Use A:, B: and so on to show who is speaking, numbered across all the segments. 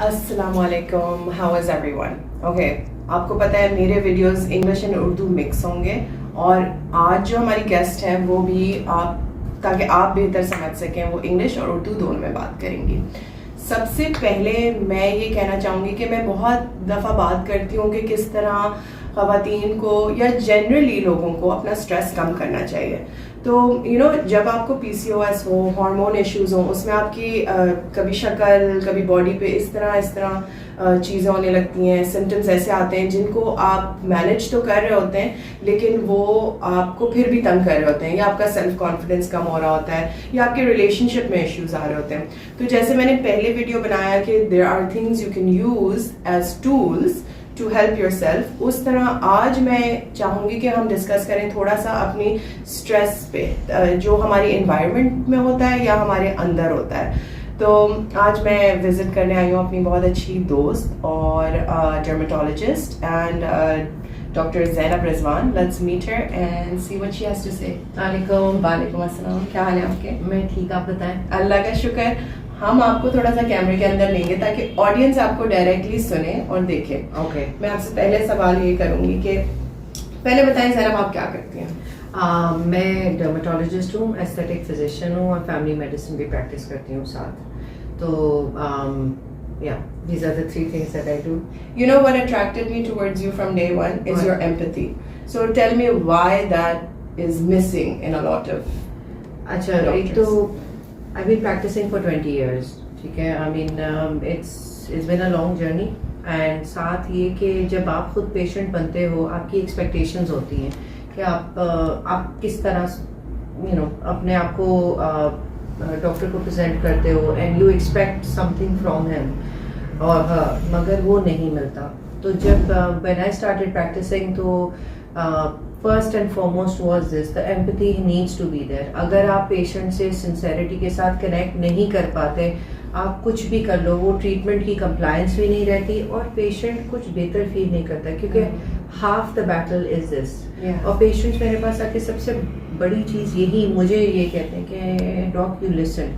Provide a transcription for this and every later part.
A: السلام علیکم. How is every one? Okay, آپ کو پتہ ہے میرے videos English and Urdu mix ہوں گے، اور آج جو ہماری گیسٹ ہیں وہ بھی تاکہ آپ بہتر سمجھ سکیں وہ انگلش اور اردو دونوں میں بات کریں گی. سب سے پہلے میں یہ کہنا چاہوں گی کہ میں بہت دفعہ بات کرتی ہوں کہ کس طرح خواتین کو یا جنرلی لوگوں کو اپنا اسٹریس کم کرنا چاہیے. تو جب آپ کو PCOS ہو، ہارمون ایشوز ہوں، اس میں آپ کی کبھی شکل کبھی باڈی پہ اس طرح چیزیں ہونے لگتی ہیں، سمٹمز ایسے آتے ہیں جن کو آپ مینیج تو کر رہے ہوتے ہیں لیکن وہ آپ کو پھر بھی تنگ کر رہے ہوتے ہیں، یا آپ کا سیلف کانفیڈنس کم ہو رہا ہوتا ہے، یا آپ کے ریلیشن شپ میں ایشوز آ رہے ہوتے ہیں. تو جیسے میں نے پہلے ویڈیو بنایا کہ there are things you can use as tools to help yourself, اس طرح آج میں چاہوں گی کہ ہم ڈسکس کریں تھوڑا سا اپنی اسٹریس پہ جو ہماری انوائرمنٹ میں ہوتا ہے یا ہمارے اندر ہوتا ہے. تو آج میں وزٹ کرنے آئی ہوں اپنی بہت اچھی دوست اور dermatologist and doctor Zainab Rizwan. Let's meet her and see what she has to say. وعلیکم السلام. کیا حال ہے آپ کے؟
B: میں ٹھیک، آپ بتائیں.
A: اللہ کا شکر. ہم آپ کو تھوڑا سا کیمرے کے اندر لیں گے تاکہ آڈینس آپ کو ڈائریکٹلی سنے اور دیکھے.
B: اوکے.
A: میں آپ سے پہلے سوال یہ کروں گی کہ پہلے بتائیں زینب آپ کیا کرتی ہیں؟
B: میں ڈرمیٹولوجسٹ ہوں، ایستھیٹک فزیشین ہوں، اور فیملی میڈیسن بھی پریکٹس کرتی ہوں ساتھ. تو yeah, these are the three things that I do.
A: You know what attracted me towards you from day one is your empathy. So tell me why that is missing in a lot of
B: اچھا، ایک تو I've been practicing for 20 years. ٹھیک ہے. I mean it's been a long journey. And ساتھ یہ کہ جب آپ خود پیشنٹ بنتے ہو آپ کی ایکسپیکٹیشنز ہوتی ہیں کہ آپ کس طرح اپنے آپ کو ڈاکٹر کو پریزنٹ کرتے ہو and you expect something from him اور مگر وہ نہیں ملتا. تو جب when I started practicing تو first and foremost was this, the empathy needs to be there. اگر آپ پیشنٹ سے سنسیریٹی کے ساتھ کنیکٹ نہیں کر پاتے، آپ کچھ بھی کر لو، وہ ٹریٹمنٹ کی کمپلائنس بھی نہیں رہتی اور پیشنٹ کچھ بہتر فیل نہیں کرتا، کیونکہ ہاف دا بیٹل از دس. اور پیشنٹس میرے پاس آ کے سب سے بڑی چیز یہی مجھے یہ کہتے ہیں کہ ڈاک you listen.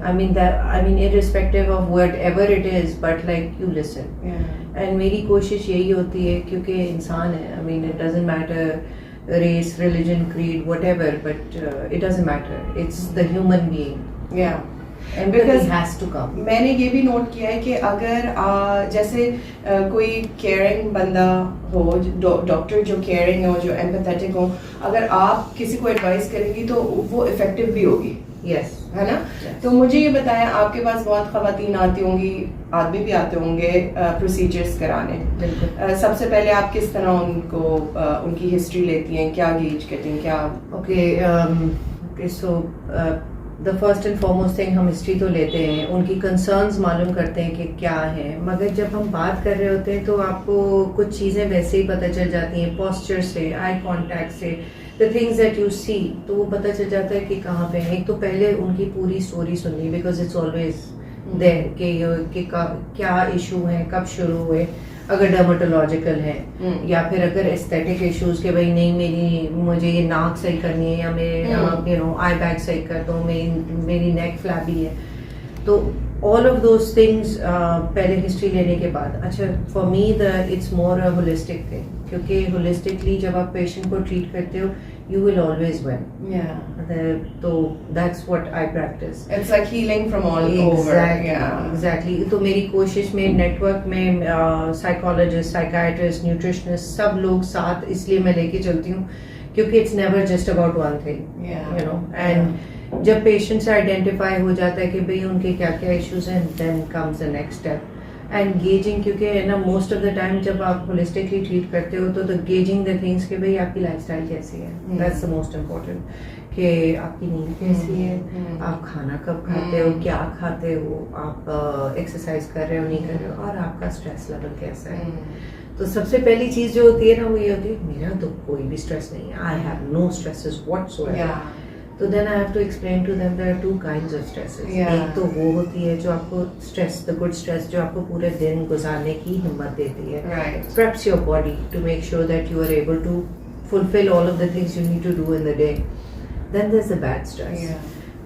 B: I mean irrespective of whatever it is, but like you listen. And میری کوشش یہی ہوتی ہے کیونکہ انسان ہے. I mean it doesn't matter race, religion, creed, whatever, but it doesn't matter. It's the human being.
A: Yeah.
B: And because it has to come.
A: میں نے یہ بھی نوٹ کیا ہے کہ اگر جیسے کوئی کیئرنگ بندہ ہو، ڈاکٹر جو کیئرنگ ہو، جو ایمپیتھیٹک ہو، اگر آپ کسی کو ایڈوائز کریں گی تو وہ افیکٹو بھی ہوگی.
B: یس،
A: ہے نا. تو مجھے یہ بتائیں، آپ کے پاس بہت خواتین آتی ہوں گی، آدمی بھی آتے ہوں گے پروسیجرز کرانے.
B: بالکل.
A: سب سے پہلے آپ کس طرح ان کو ان کی ہسٹری لیتی ہیں؟ کیا گیج کرتی ہیں؟ کیا
B: okay. So the first and foremost thing, ہم ہسٹری تو لیتے ہیں، ان کی کنسرنز معلوم کرتے ہیں کہ کیا ہے. مگر جب ہم بات کر رہے ہوتے ہیں تو آپ کو کچھ چیزیں ویسے ہی پتہ چل جاتی ہیں، پوسچر سے، آئی کانٹیکٹ سے، the things that you see. تو وہ پتہ چل جاتا ہے کہ کہاں پہ ہیں. ایک تو پہلے ان کی پوری اسٹوری سننی، بیکاز اٹس آلویز دیر کہ کیا ایشو ہیں، کب شروع ہوئے، اگر ڈرماٹولوجیکل ہے یا پھر اگر ایستھیٹک ایشوز کہ بھائی نہیں مجھے یہ ناک صحیح کرنی ہے، یا میں آئی بیگ صحیح کر دوں، میری نیک فلیبی ہے. تو all of those things پہلے ہسٹری لینے کے بعد. اچھا، for me it's more a holistic thing, کیونکہ ہولسٹکلی جب آپ پیشنٹ کو ٹریٹ کرتے ہو you will always win. تو that's what I practice.
A: It's like healing from all over.
B: Exactly. تو میری کوشش میں نیٹ ورک میں سائیکالوجسٹ، سائیکائٹرسٹ، نیوٹریشنسٹ سب لوگ ساتھ اس لیے میں لے کے چلتی ہوں کیونکہ it's never just about one thing. And جب پیشنٹ سے آئیڈینٹیفائی ہو جاتا ہے کہ بھئی ان کے کیا کیا ایشوز ہیں، then comes the next step. And gauging, کیونکہ نا موسٹ آف دا ٹائم جب آپ ہولسٹکلی ٹریٹ کرتے ہو تو گیجنگ دا تھنگس کہ بھئی آپ کی لائف اسٹائل کیسی ہے، دیٹس دا موسٹ امپورٹنٹ. کہ آپ کی نیند کیسی ہے، آپ کھانا کب کھاتے ہو، کیا کھاتے ہو، آپ ایکسرسائز کر رہے ہو نہیں کر رہے ہو، اور آپ کا اسٹریس لیول کیسا ہے. تو سب سے پہلی چیز جو ہوتی ہے نا وہ یہ ہوتی ہے میرا تو کوئی بھی اسٹریس نہیں ہے، I have no stresses whatsoever. تو then I have to explain to them there are two kinds of stresses. ایک تو وہ ہوتی ہے جو آپ کو اسٹریس، دا گڈ اسٹریس جو آپ کو پورے دن گزارنے کی ہمت دیتی ہے، preps your body to make sure that you are able to fulfill all of the things you need to do in the day. Then there's the bad stress.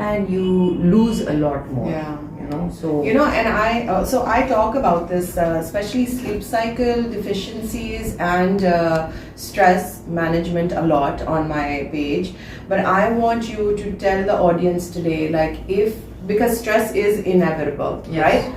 B: and you lose a lot more.
A: Yeah.
B: And
A: so I talk about this, especially sleep cycle deficiencies and stress management a lot on my page. But I want you to tell the audience today, because stress is inevitable,
B: Yes.
A: right?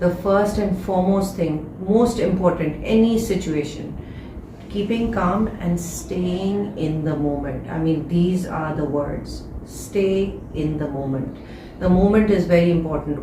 B: The first and foremost thing, most important, any situation, keeping calm and staying in the moment. I mean, these are the words. Stay in the moment. The moment is very important.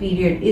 B: period,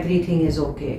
B: everything is okay.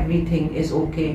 B: everything is okay.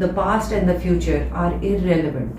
B: the past and the future are irrelevant.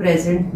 B: present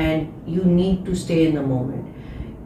B: And you need to stay in the moment.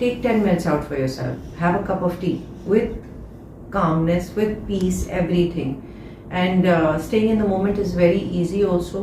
B: take 10 minutes out for yourself. Have a cup of tea with calmness, with peace, everything. And staying in the moment is very easy also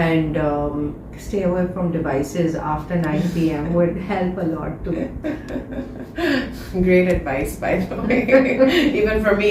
B: And stay away from devices after 9 p.m. would help a lot too.
A: Great advice, by the way. Even for me.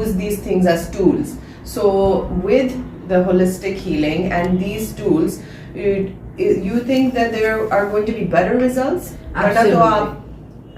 A: use these things as tools. So with the holistic healing and these tools, you think that there are going to be better results?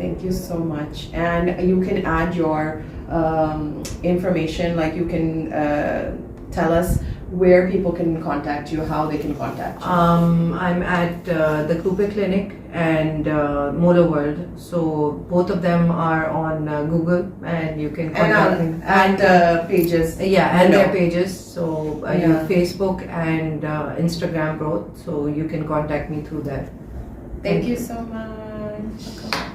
A: Thank you so much. And you can add your information, like you can tell us where people can contact you, how they can contact you.
B: I'm at the Cooper Clinic and Mola World. So both of them are on Google and you can contact me.
A: And pages.
B: Yeah, and their pages. So Facebook and Instagram both. So you can contact me through that.
A: Thank you so much.